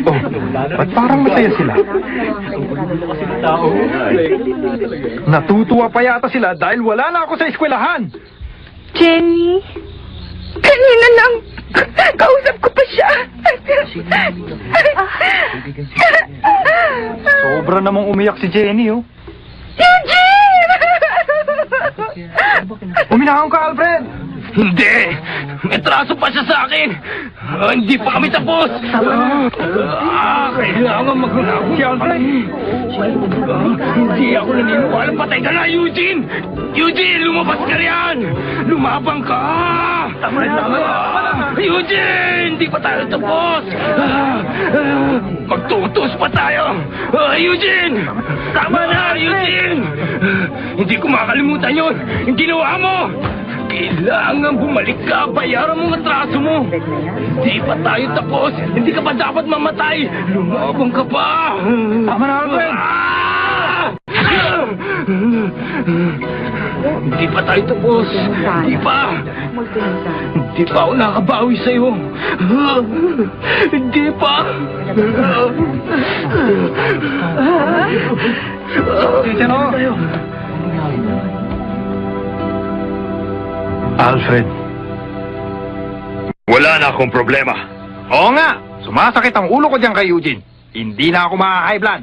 Oh, ba't parang masaya sila? Natutuwa pa yata sila dahil wala na ako sa eskwelahan. Jenny, kanina lang, kausap ko pa siya. Sobra namang umiyak si Jenny, oh. Eugene! Uminahon ka, Alfred! Hindi! May traso pa siya sa akin! Hindi pa kami tapos! Kailangan maghunahon si Alfred! Hindi ako naniniwala. Patay ka na, Eugene! Eugene, lumabas ka riyan! Lumabang ka! Tama na! Eugene! Hindi pa tayo tapos! Magtutos pa tayo! Eugene! Tama na, Eugene! Hindi ko makalimutan yun! Yung ginawa mo! Kailangan bumalik ka, bayaran mo ang atraso mo. Hindi pa tayo tapos. Hindi ka pa dapat mamatay. Lumabang ka pa. Tama na, Alfred. Hindi pa tayo tapos. Hindi pa. Hindi pa ako nakabawi sa'yo. Hindi pa. Alfred. Wala na akong problema. Oo nga, sumasakit ang ulo ko diyan kay Eugene. Hindi na ako ma-high blood.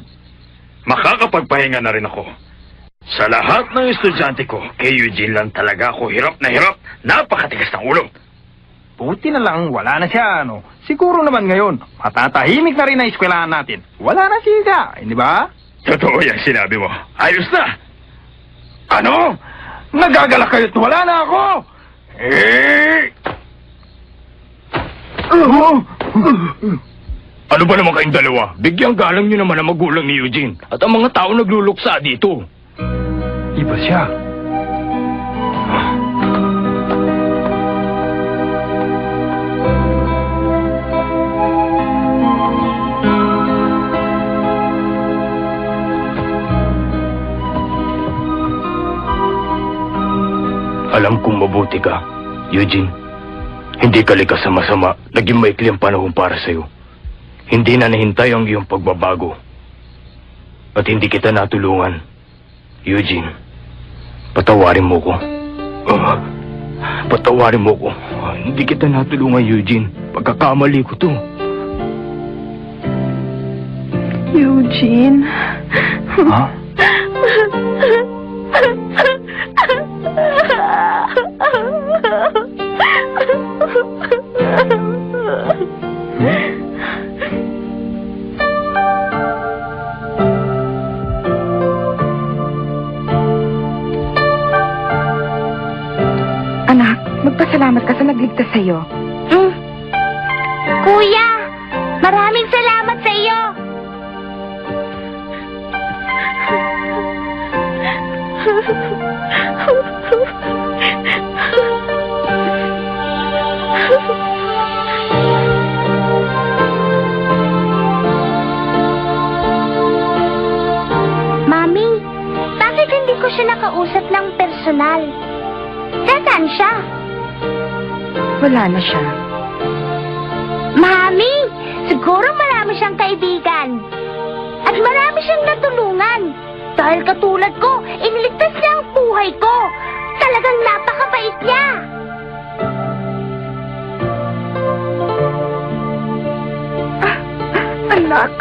Makakapagpahinga na rin ako. Sa lahat ng estudyante ko, kay Eugene lang talaga ako hirap na hirap. Napakatigas ng ulo. Buti na lang wala na siya, ano. Siguro naman ngayon, matatahimik na rin ang eskwelahan natin. Wala na siya, hindi ba? Totoo yung sinabi mo. Ayos na. Ano? Nagagalak kayo't wala na ako! Ano ba naman kayong dalawa? Bigyang galang nyo naman ang magulang ni Eugene at ang mga tao nagluluksa dito. Iba siya. Alam kong mabuti ka, Eugene. Hindi ka likas sa masama. Naging maikli ang panahon para sa'yo. Hindi na nahintay ang iyong pagbabago. At hindi kita natulungan. Eugene, patawarin mo ko. Patawarin mo ko. Hindi kita natulungan, Eugene. Pagkakamali ko to. Eugene. Ha? Anak, magpasalamat ka sa nagligtas sa'yo. Kuya, maraming salamat sa iyo. Mami, bakit hindi ko siya nakausap ng personal? Nasaan siya? Wala na siya. Mami, siguro marami siyang kaibigan. At marami siyang natulungan. Dahil katulad ko, iniligtas niya ang buhay ko. Talagang napakabait niya. Anak.